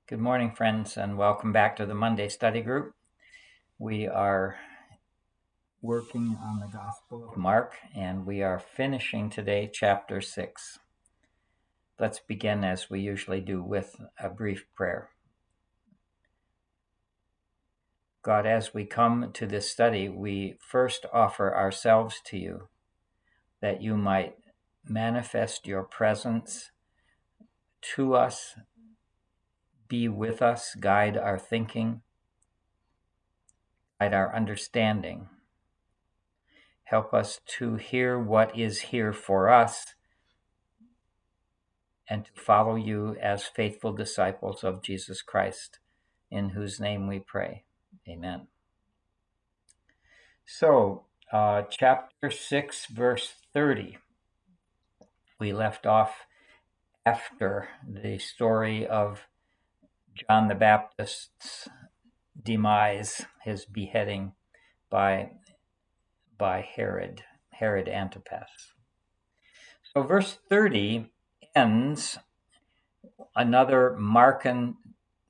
Good morning, friends, and welcome back to the Monday Study Group. We are working on the Gospel of Mark, and we are finishing today chapter 6. Let's begin, as we usually do, with a brief prayer. God, as we come to this study, we first offer ourselves to you, that you might manifest your presence to us, be with us, guide our thinking, guide our understanding. Help us to hear what is here for us and to follow you as faithful disciples of Jesus Christ, in whose name we pray. Amen. So, chapter 6, verse 30. We left off after the story of John the Baptist's demise, his beheading by Herod Antipas. So verse 30 ends another Markan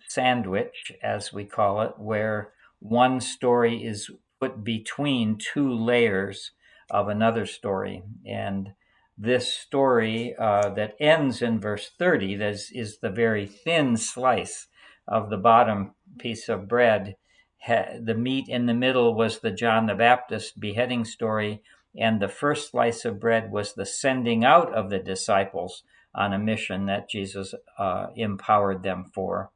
sandwich, as we call it, where one story is put between two layers of another story. And this story that ends in verse 30, that is the very thin slice of the bottom piece of bread. The meat in the middle was the John the Baptist beheading story, and the first slice of bread was the sending out of the disciples on a mission that Jesus empowered them for.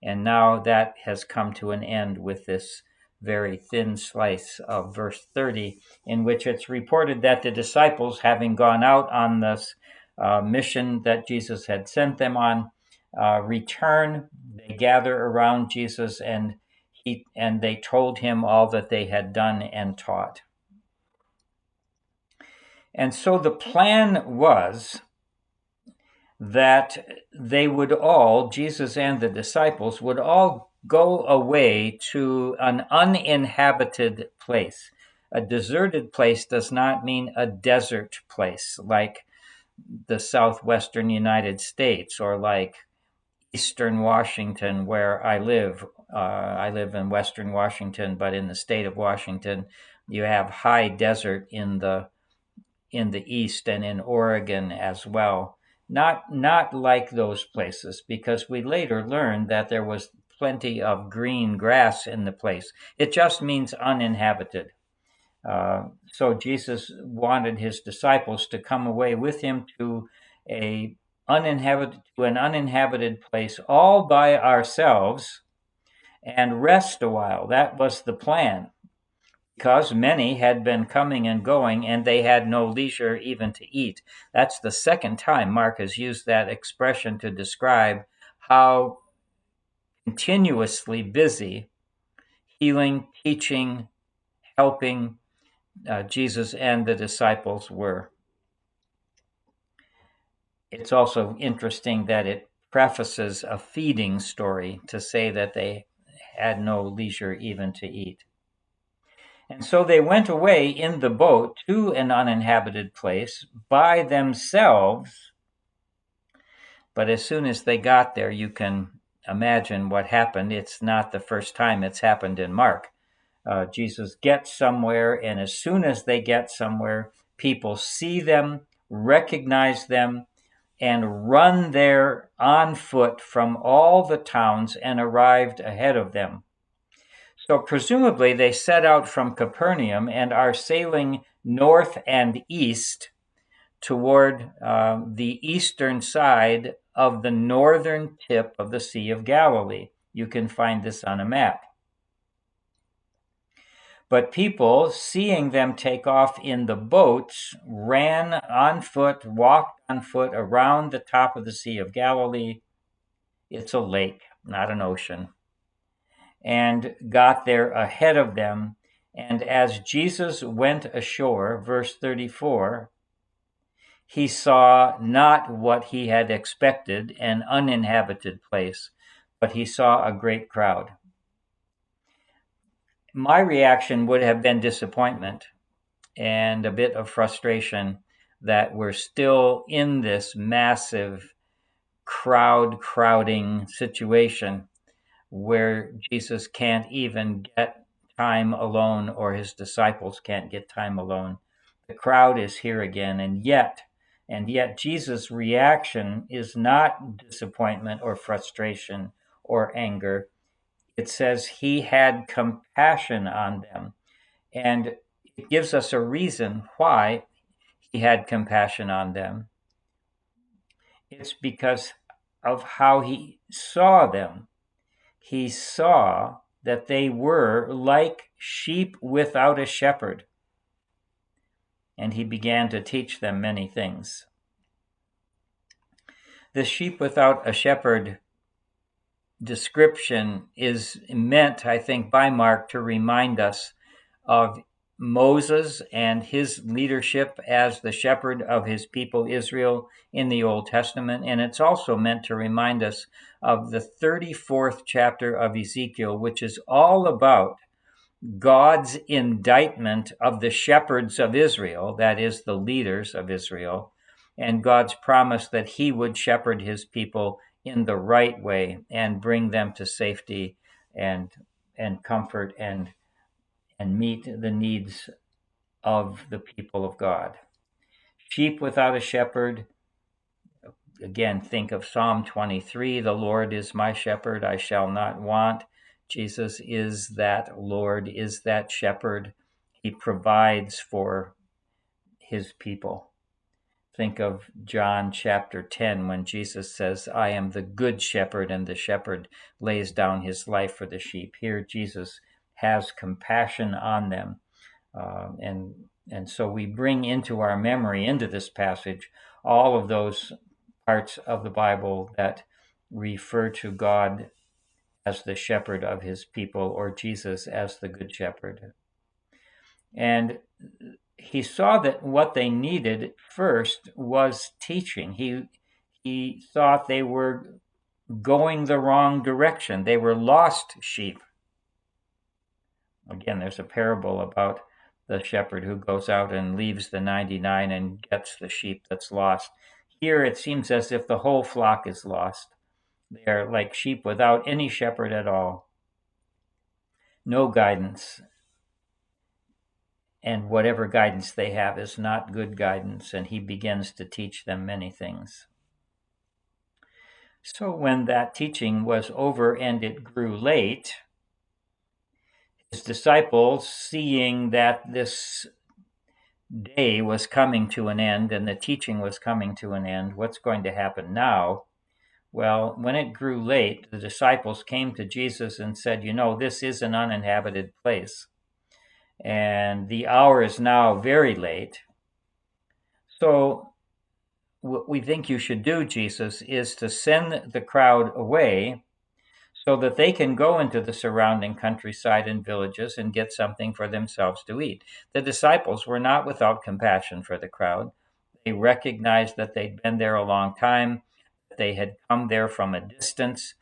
And now that has come to an end with this very thin slice of verse 30, in which it's reported that the disciples, having gone out on this mission that Jesus had sent them on, return. They gather around Jesus, and they told him all that they had done and taught. And so the plan was that they would all, Jesus and the disciples, would all go away to an uninhabited place. A deserted place does not mean a desert place like the southwestern United States or like eastern Washington, where I live. I live in western Washington, but in the state of Washington, you have high desert in the east and in Oregon as well. Not like those places, because we later learned that there was plenty of green grass in the place. It just means uninhabited. So Jesus wanted his disciples to come away with him to an uninhabited place all by ourselves and rest a while. That was the plan, because many had been coming and going, and they had no leisure even to eat. That's the second time Mark has used that expression to describe how continuously busy healing, teaching, helping Jesus and the disciples were. It's also interesting that it prefaces a feeding story to say that they had no leisure even to eat. And so they went away in the boat to an uninhabited place by themselves. But as soon as they got there, you can imagine what happened. It's not the first time it's happened in Mark. Jesus gets somewhere, and as soon as they get somewhere, people see them, recognize them, and run there on foot from all the towns and arrived ahead of them. So presumably they set out from Capernaum and are sailing north and east toward the eastern side of the northern tip of the Sea of Galilee. You can find this on a map. But people, seeing them take off in the boats, ran on foot, walked on foot around the top of the Sea of Galilee. It's a lake, not an ocean. And got there ahead of them. And as Jesus went ashore, verse 34, he saw not what he had expected, an uninhabited place, but he saw a great crowd. My reaction would have been disappointment and a bit of frustration that we're still in this massive crowding situation where Jesus can't even get time alone, or his disciples can't get time alone. The crowd is here again, and yet Jesus' reaction is not disappointment or frustration or anger. It says he had compassion on them, and it gives us a reason why he had compassion on them. It's because of how he saw them. He saw that they were like sheep without a shepherd, and he began to teach them many things. The sheep without a shepherd description is meant, I think, by Mark to remind us of Moses and his leadership as the shepherd of his people Israel in the Old Testament. And it's also meant to remind us of the 34th chapter of Ezekiel, which is all about God's indictment of the shepherds of Israel, that is, the leaders of Israel, and God's promise that he would shepherd his people in the right way and bring them to safety and comfort and meet the needs of the people of God. Sheep without a shepherd. Again, think of Psalm 23, the Lord is my shepherd, I shall not want. Jesus is that Lord, is that shepherd. He provides for his people. Think of John chapter 10 when Jesus says, I am the good shepherd, and the shepherd lays down his life for the sheep. Here Jesus has compassion on them. And so we bring into our memory, into this passage, all of those parts of the Bible that refer to God as the shepherd of his people, or Jesus as the good shepherd. And he saw that what they needed first was teaching. He thought they were going the wrong direction. They were lost sheep. Again, there's a parable about the shepherd who goes out and leaves the 99 and gets the sheep that's lost. Here it seems as if the whole flock is lost. They are like sheep without any shepherd at all. No guidance. And whatever guidance they have is not good guidance, and he begins to teach them many things. So when that teaching was over and it grew late, his disciples, seeing that this day was coming to an end and the teaching was coming to an end, what's going to happen now? Well, when it grew late, the disciples came to Jesus and said, this is an uninhabited place, and the hour is now very late. So what we think you should do, Jesus, is to send the crowd away so that they can go into the surrounding countryside and villages and get something for themselves to eat. The disciples were not without compassion for the crowd. They recognized that they'd been there a long time. They had come there from a distance,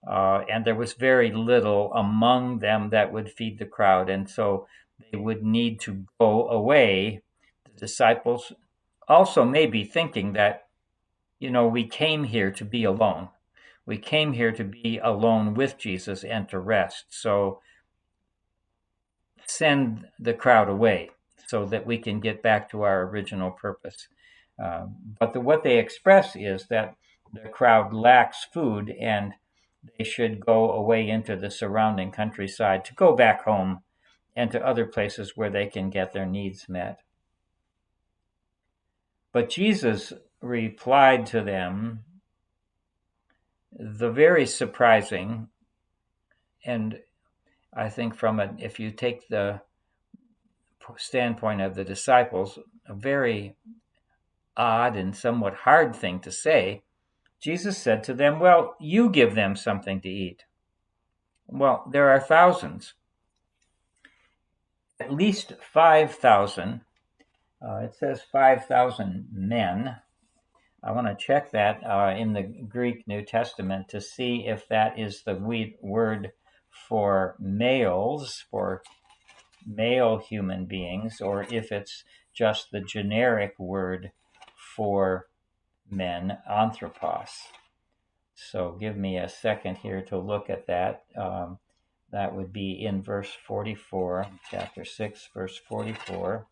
and there was very little among them that would feed the crowd, and so they would need to go away. The disciples also may be thinking that, we came here to be alone. We came here to be alone with Jesus and to rest. So send the crowd away so that we can get back to our original purpose. But what they express is that the crowd lacks food and they should go away into the surrounding countryside to go back home and to other places where they can get their needs met. But Jesus replied to them the very surprising, and I think if you take the standpoint of the disciples, a very odd and somewhat hard thing to say. Jesus said to them, well, you give them something to eat. Well, there are thousands, at least 5,000. It says 5,000 men. I want to check that in the Greek New Testament to see if that is the word for males, for male human beings, or if it's just the generic word for men, anthropos. So give me a second here to look at that. That would be in verse 44, chapter 6, verse 44.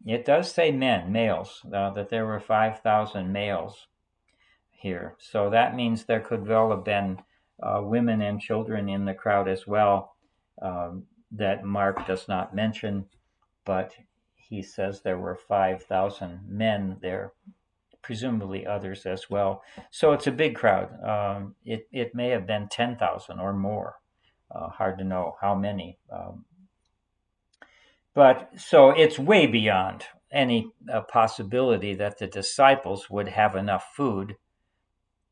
It does say males, that there were 5,000 males here. So that means there could well have been women and children in the crowd as well, that Mark does not mention, but he says there were 5,000 men there, presumably others as well. So it's a big crowd. It may have been 10,000 or more. Hard to know how many. But so it's way beyond any possibility that the disciples would have enough food,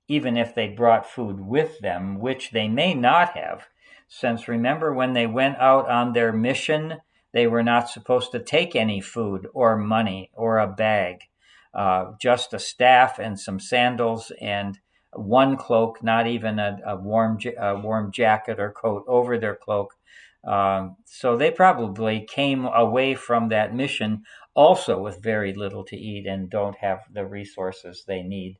even if they brought food with them, which they may not have. Since remember, when they went out on their mission, they were not supposed to take any food or money or a bag, just a staff and some sandals and one cloak, not even a warm jacket or coat over their cloak. So they probably came away from that mission also with very little to eat and don't have the resources they need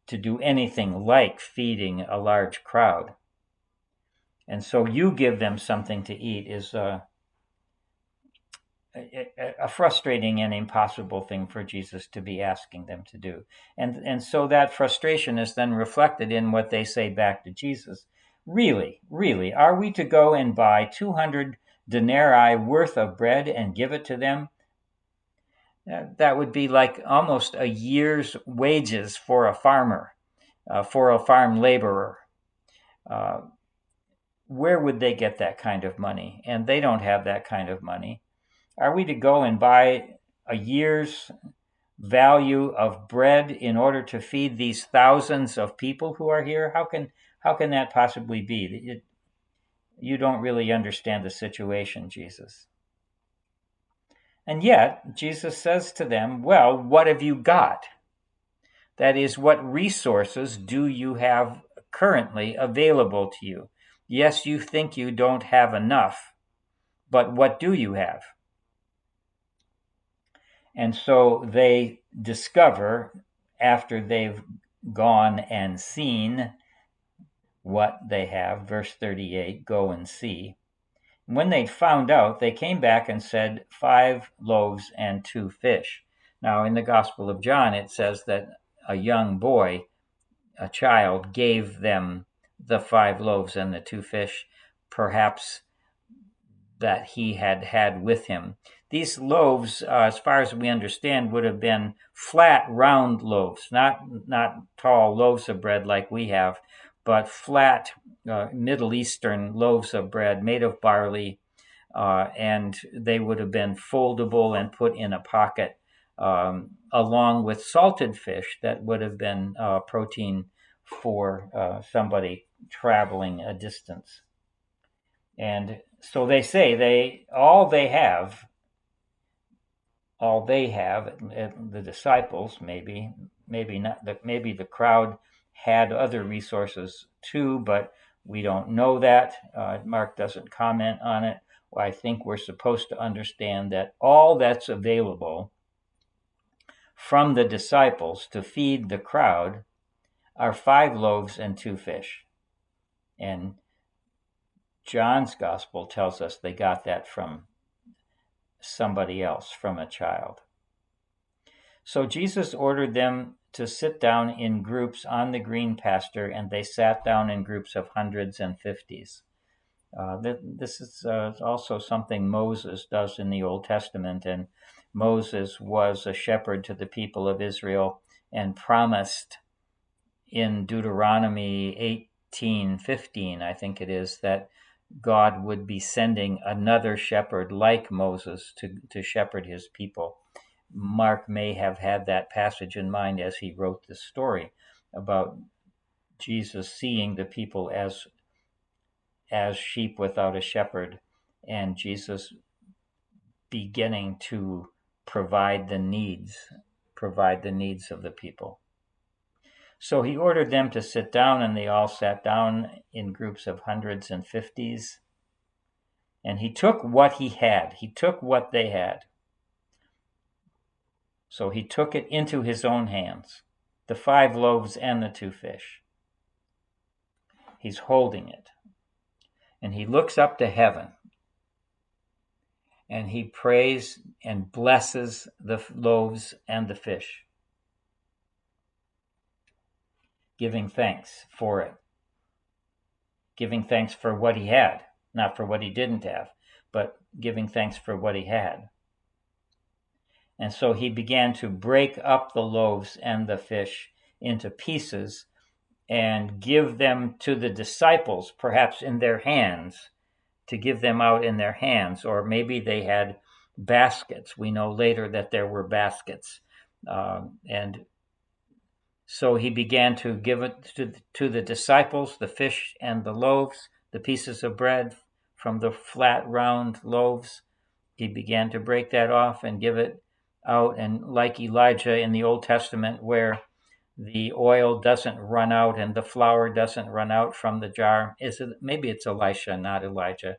to do anything like feeding a large crowd. And so you give them something to eat is a frustrating and impossible thing for Jesus to be asking them to do. And so that frustration is then reflected in what they say back to Jesus. Really, are we to go and buy 200 denarii worth of bread and give it to them? That would be like almost a year's wages for a farmer, for a farm laborer. Where would they get that kind of money? And they don't have that kind of money. Are we to go and buy a year's value of bread in order to feed these thousands of people who are here? How can that possibly be? You don't really understand the situation, Jesus. And yet, Jesus says to them, well, what have you got? That is, what resources do you have currently available to you? Yes, you think you don't have enough, but what do you have? And so they discover, after they've gone and seen what they have, verse 38, go and see. When they found out, they came back and said, 5 loaves and 2 fish. Now, in the Gospel of John, it says that a young boy, a child, gave them the 5 loaves and the 2 fish, perhaps that he had with him. These loaves, as far as we understand, would have been flat, round loaves, not tall loaves of bread like we have, but flat Middle Eastern loaves of bread made of barley, and they would have been foldable and put in a pocket, along with salted fish that would have been protein for somebody traveling a distance. And so they say all they have, the disciples, maybe not, maybe the crowd had other resources too, but we don't know that. Mark doesn't comment on it. Well, I think we're supposed to understand that all that's available from the disciples to feed the crowd are 5 loaves and 2 fish. And John's gospel tells us they got that from somebody else, from a child. So Jesus ordered them to sit down in groups on the green pasture, and they sat down in groups of hundreds and fifties. This is also something Moses does in the Old Testament, and Moses was a shepherd to the people of Israel and promised in Deuteronomy 18:15, I think it is, that God would be sending another shepherd like Moses to shepherd his people. Mark may have had that passage in mind as he wrote this story about Jesus seeing the people as sheep without a shepherd, and Jesus beginning to provide the needs of the people. So he ordered them to sit down, and they all sat down in groups of hundreds and fifties. And he took what he had. He took what they had. So he took it into his own hands, the 5 loaves and the 2 fish. He's holding it. And he looks up to heaven. And he prays and blesses the loaves and the fish, giving thanks for it. Giving thanks for what he had, not for what he didn't have, but giving thanks for what he had. And so he began to break up the loaves and the fish into pieces and give them to the disciples, perhaps in their hands, to give them out in their hands. Or maybe they had baskets. We know later that there were baskets. And so he began to give it to the disciples, the fish and the loaves, the pieces of bread from the flat, round loaves. He began to break that off and give it out. And like Elijah in the Old Testament, where the oil doesn't run out and the flour doesn't run out from the jar. Maybe it's Elisha, not Elijah.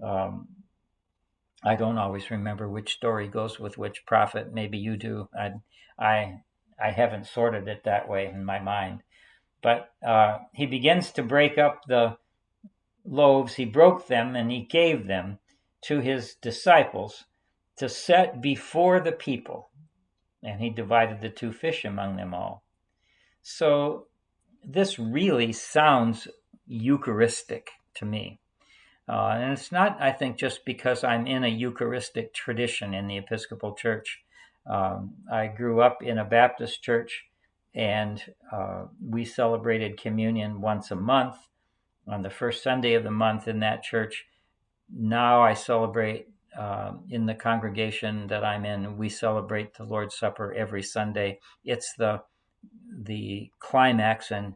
I don't always remember which story goes with which prophet. Maybe you do. I haven't sorted it that way in my mind. But he begins to break up the loaves. He broke them and he gave them to his disciples to set before the people. And he divided the 2 fish among them all. So this really sounds Eucharistic to me. And it's not, I think, just because I'm in a Eucharistic tradition in the Episcopal Church. I grew up in a Baptist church, and we celebrated communion once a month on the first Sunday of the month in that church. Now I celebrate in the congregation that I'm in, we celebrate the Lord's Supper every Sunday. It's the climax and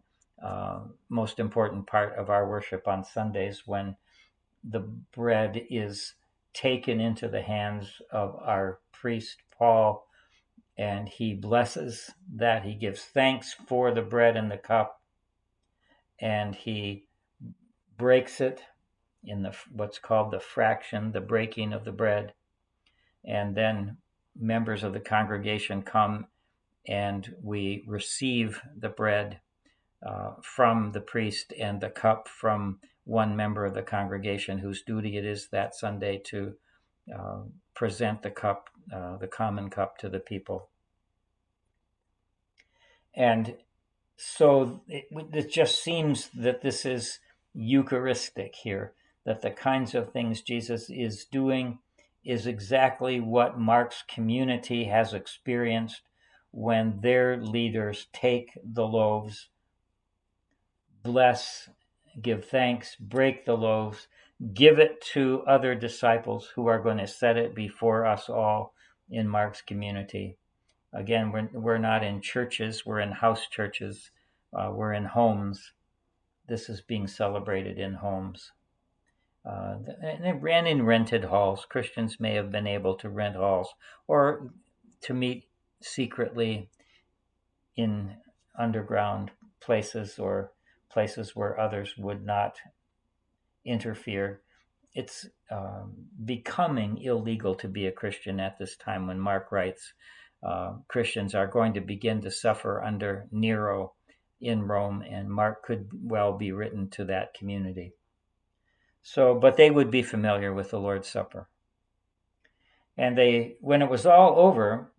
most important part of our worship on Sundays, when the bread is taken into the hands of our priest, Paul, and he blesses that. He gives thanks for the bread and the cup, and he breaks it in what's called the fraction, the breaking of the bread. And then members of the congregation come and we receive the bread from the priest and the cup from one member of the congregation whose duty it is that Sunday to present the cup, the common cup, to the people. And so it just seems that this is Eucharistic here, that the kinds of things Jesus is doing is exactly what Mark's community has experienced when their leaders take the loaves, bless, give thanks, break the loaves, give it to other disciples who are going to set it before us all in Mark's community. Again, we're not in churches, we're in house churches, we're in homes. This is being celebrated in homes. And it ran in rented halls. Christians may have been able to rent halls or to meet secretly in underground places or places where others would not interfere. It's becoming illegal to be a Christian at this time when Mark writes Christians are going to begin to suffer under Nero in Rome, and Mark could well be written to that community. So, but they would be familiar with the Lord's Supper. And when it was all over,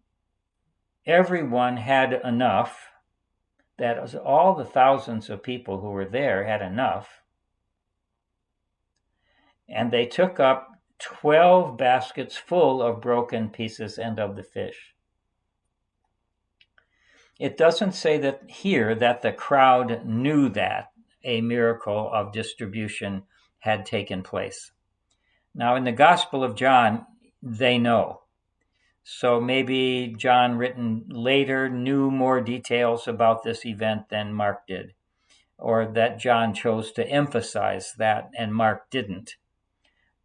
everyone had enough. That was all the thousands of people who were there had enough. And they took up 12 baskets full of broken pieces and of the fish. It doesn't say that here that the crowd knew that a miracle of distribution had taken place. Now, in the Gospel of John, they know. So maybe John, written later, knew more details about this event than Mark did, or that John chose to emphasize that and Mark didn't.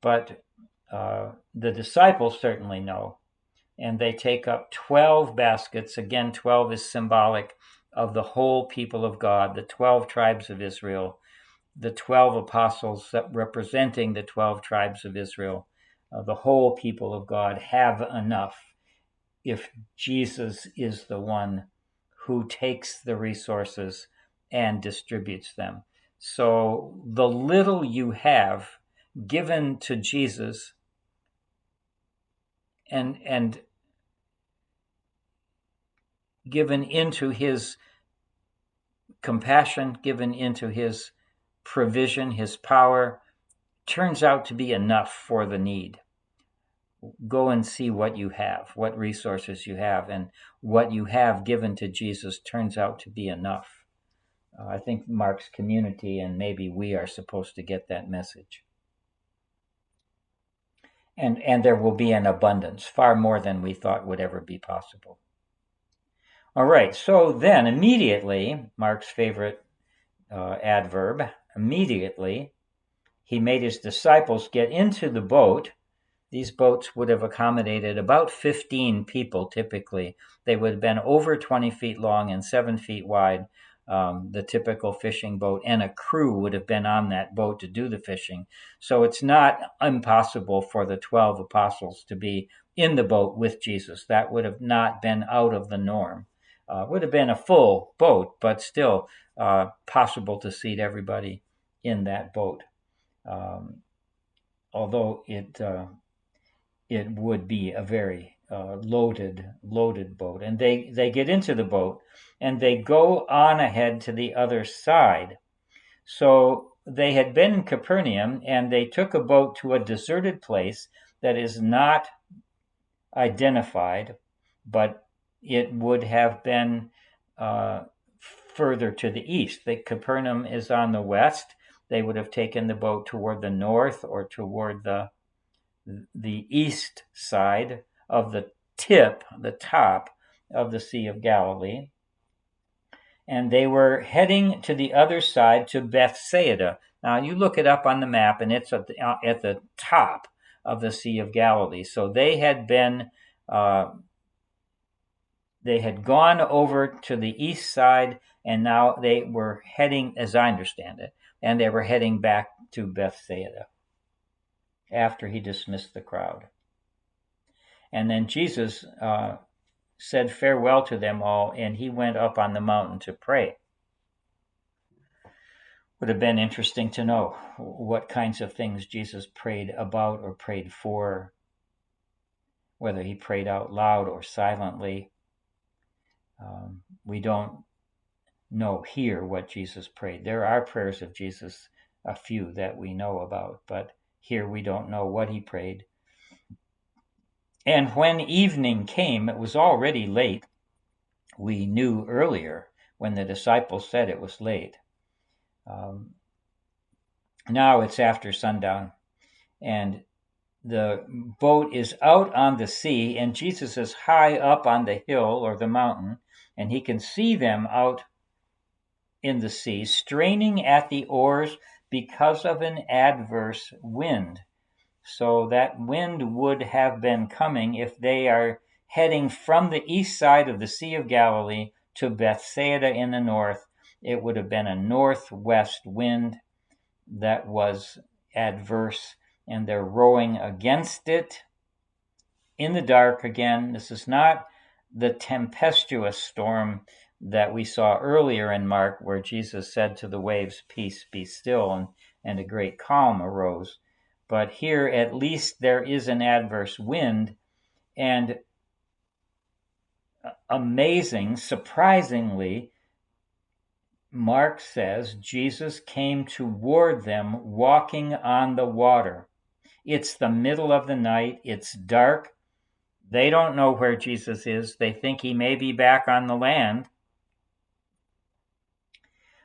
But the disciples certainly know. And they take up 12 baskets. Again, 12 is symbolic of the whole people of God, the 12 tribes of Israel, the 12 apostles representing the 12 tribes of Israel. The whole people of God have enough if Jesus is the one who takes the resources and distributes them. So the little you have given to Jesus and given into his compassion, given into his provision, his power, turns out to be enough for the need. Go and see what you have, what resources you have, and what you have given to Jesus turns out to be enough. I think Mark's community and maybe we are supposed to get that message. And there will be an abundance, far more than we thought would ever be possible. All right, so then immediately, Mark's favorite adverb, immediately, he made his disciples get into the boat. These boats would have accommodated about 15 people typically. They would have been over 20 feet long and 7 feet wide, the typical fishing boat, and a crew would have been on that boat to do the fishing. So it's not impossible for the 12 apostles to be in the boat with Jesus. That would have not been out of the norm. Would have been a full boat, but still possible to seat everybody in that boat. Although it would be a very loaded boat. And they get into the boat and they go on ahead to the other side. So they had been in Capernaum and they took a boat to a deserted place that is not identified, but it would have been further to the east. Capernaum is on the west. They would have taken the boat toward the north or toward the east side of the top of the Sea of Galilee. And they were heading to the other side to Bethsaida. Now you look it up on the map and it's at the top of the Sea of Galilee. So they had been, they had gone over to the east side and now they were heading, as I understand it, and they were heading back to Bethsaida after he dismissed the crowd. And then Jesus said farewell to them all, and he went up on the mountain to pray. Would have been interesting to know what kinds of things Jesus prayed about or prayed for, whether he prayed out loud or silently. We don't know here what Jesus prayed. There are prayers of Jesus, a few that we know about, but here we don't know what he prayed. And when evening came, it was already late. We knew earlier when the disciples said it was late. Now it's after sundown, and the boat is out on the sea, and Jesus is high up on the hill or the mountain, and he can see them out in the sea, straining at the oars because of an adverse wind. So that wind would have been coming if they are heading from the east side of the Sea of Galilee to Bethsaida in the north. It would have been a northwest wind that was adverse, and they're rowing against it in the dark again. This is not the tempestuous storm that we saw earlier in Mark, where Jesus said to the waves, "Peace, be still," and a great calm arose. But here, at least, there is an adverse wind, and amazing, surprisingly, Mark says Jesus came toward them walking on the water. It's the middle of the night. It's dark. They don't know where Jesus is. They think he may be back on the land.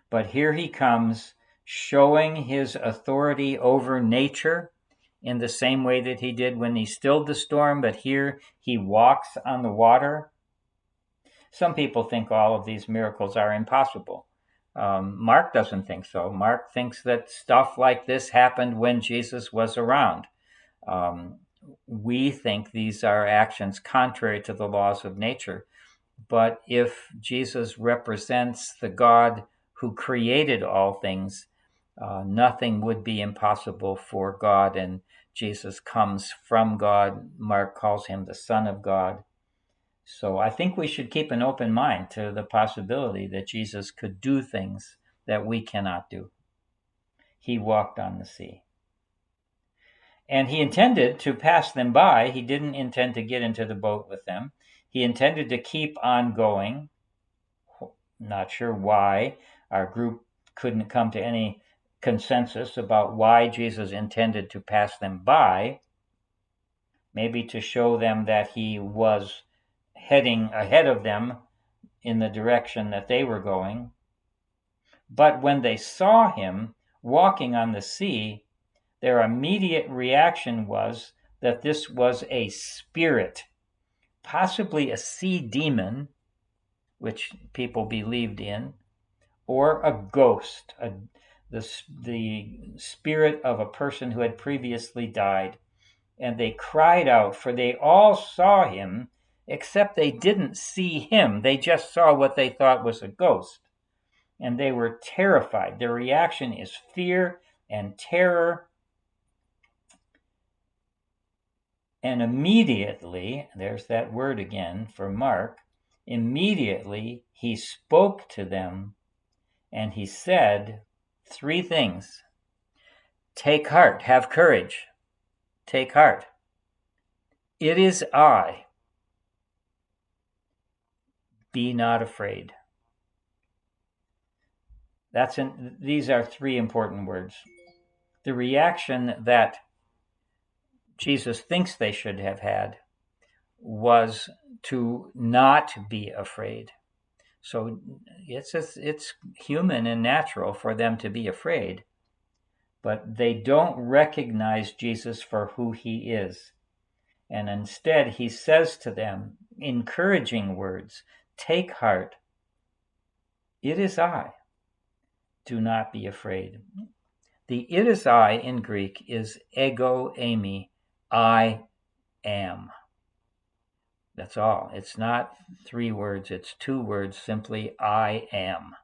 But here he comes, showing his authority over nature in the same way that he did when he stilled the storm, but here he walks on the water. Some people think all of these miracles are impossible. Mark doesn't think so. Mark thinks that stuff like this happened when Jesus was around. We think these are actions contrary to the laws of nature. But if Jesus represents the God who created all things, nothing would be impossible for God, and Jesus comes from God. Mark calls him the Son of God. So I think we should keep an open mind to the possibility that Jesus could do things that we cannot do. He walked on the sea. And he intended to pass them by. He didn't intend to get into the boat with them. He intended to keep on going. Not sure why. Our group couldn't come to any consensus about why Jesus intended to pass them by. Maybe to show them that he was heading ahead of them in the direction that they were going. But when they saw him walking on the sea, their immediate reaction was that this was a spirit, possibly a sea demon, which people believed in, or a ghost, the spirit of a person who had previously died. And they cried out, for they all saw him, except they didn't see him. They just saw what they thought was a ghost. And they were terrified. Their reaction is fear and terror. And immediately, there's that word again for Mark, immediately he spoke to them and he said 3 things. Take heart, have courage. Take heart. It is I. Be not afraid. These are 3 important words. The reaction that Jesus thinks they should have had was to not be afraid. So it's human and natural for them to be afraid, but they don't recognize Jesus for who he is. And instead, he says to them, encouraging words, take heart. It is I. Do not be afraid. The it is I in Greek is ego eimi, I am. That's all. It's not 3 words, it's 2 words, simply I am.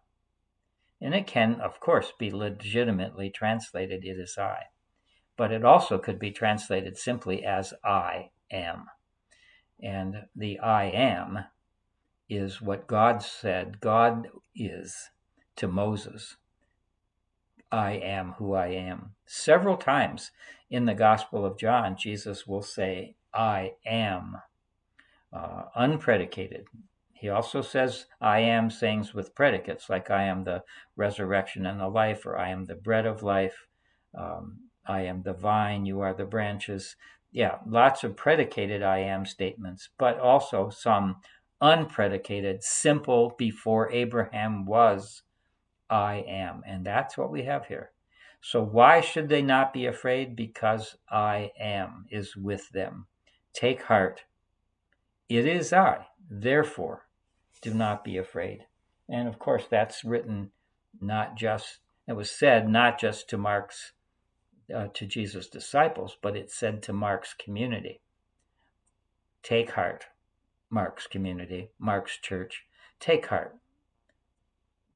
And it can, of course, be legitimately translated, it is I. But it also could be translated simply as I am. And the I am is what God said God is to Moses. I am who I am. Several times in the Gospel of John, Jesus will say, I am, unpredicated. He also says I am sayings with predicates, like I am the resurrection and the life, or I am the bread of life, I am the vine, you are the branches. Yeah, lots of predicated I am statements, but also some unpredicated, simple, before Abraham was, I am. And that's what we have here. So why should they not be afraid? Because I am is with them. Take heart. It is I. Therefore, do not be afraid. And of course, that's written it was said not just to Jesus' disciples, but it's said to Mark's community. Take heart, Mark's community, Mark's church. Take heart.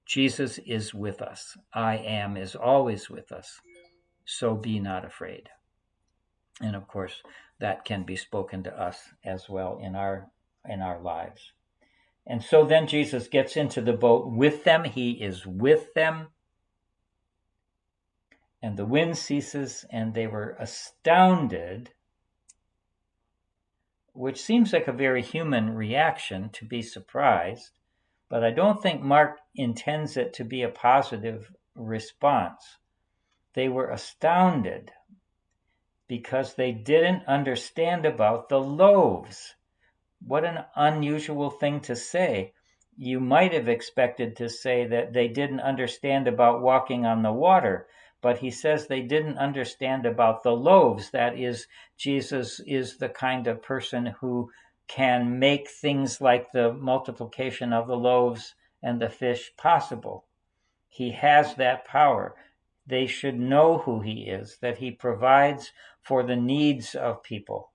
Jesus is with us. I am is always with us. So be not afraid. And of course, that can be spoken to us as well in our lives. And so then Jesus gets into the boat with them. He is with them. And the wind ceases, and they were astounded, which seems like a very human reaction, to be surprised. But I don't think Mark intends it to be a positive response. They were astounded because they didn't understand about the loaves. What an unusual thing to say. You might have expected to say that they didn't understand about walking on the water, but he says they didn't understand about the loaves. That is, Jesus is the kind of person who can make things like the multiplication of the loaves and the fish possible. He has that power. They should know who he is, that he provides for the needs of people.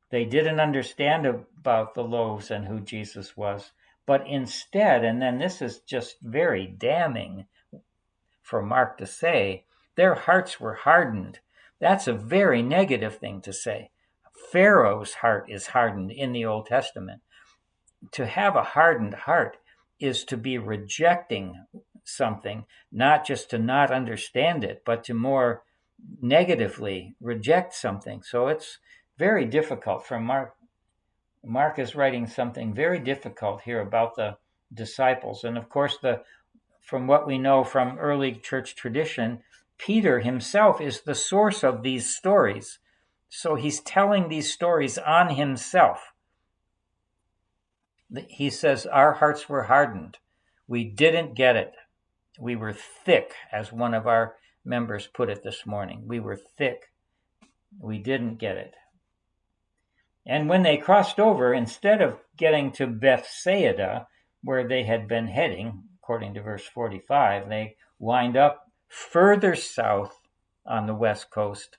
They didn't understand about the loaves and who Jesus was, but instead, and then this is just very damning for Mark to say, their hearts were hardened. That's a very negative thing to say. Pharaoh's heart is hardened in the Old Testament. To have a hardened heart is to be rejecting something, not just to not understand it, but to more negatively reject something. So it's very difficult for Mark. Mark is writing something very difficult here about the disciples. And of course, from what we know from early church tradition, Peter himself is the source of these stories. So he's telling these stories on himself. He says, our hearts were hardened. We didn't get it. We were thick, as one of our members put it this morning. We were thick. We didn't get it. And when they crossed over, instead of getting to Bethsaida, where they had been heading, according to verse 45, they wind up further south on the west coast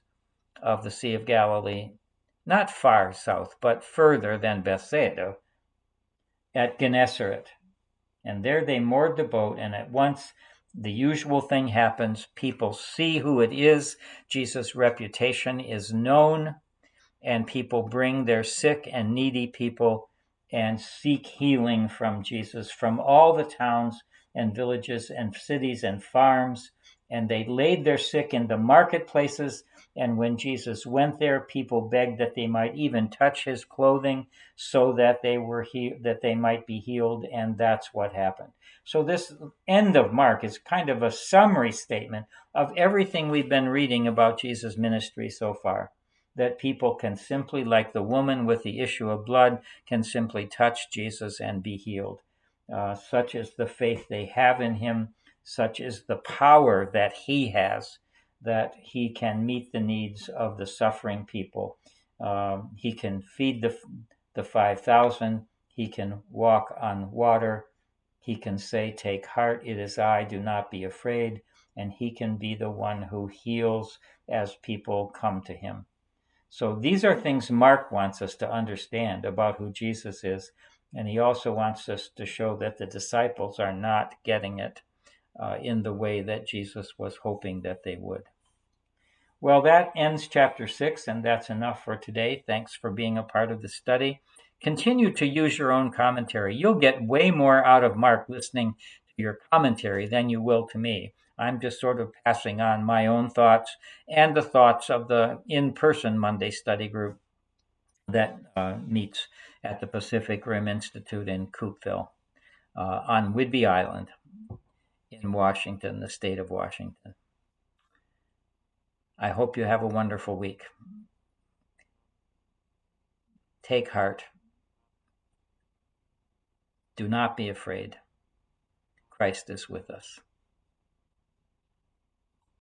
of the Sea of Galilee, not far south, but further than Bethsaida, at Gennesaret. And there they moored the boat, and at once the usual thing happens. People see who it is. Jesus' reputation is known, and people bring their sick and needy people and seek healing from Jesus from all the towns and villages and cities and farms. And they laid their sick in the marketplaces. And when Jesus went there, people begged that they might even touch his clothing so that they might be healed. And that's what happened. So this end of Mark is kind of a summary statement of everything we've been reading about Jesus' ministry so far. That people can simply, like the woman with the issue of blood, can simply touch Jesus and be healed. Such is the faith they have in him, such is the power that he has, that he can meet the needs of the suffering people. He can feed the 5,000. He can walk on water. He can say, take heart, it is I, do not be afraid. And he can be the one who heals as people come to him. So these are things Mark wants us to understand about who Jesus is. And he also wants us to show that the disciples are not getting it in the way that Jesus was hoping that they would. Well, that ends chapter 6, and that's enough for today. Thanks for being a part of the study. Continue to use your own commentary. You'll get way more out of Mark listening to your commentary than you will to me. I'm just sort of passing on my own thoughts and the thoughts of the in-person Monday study group that meets at the Pacific Rim Institute in Coopville on Whidbey Island in Washington, the state of Washington. I hope you have a wonderful week. Take heart. Do not be afraid. Christ is with us.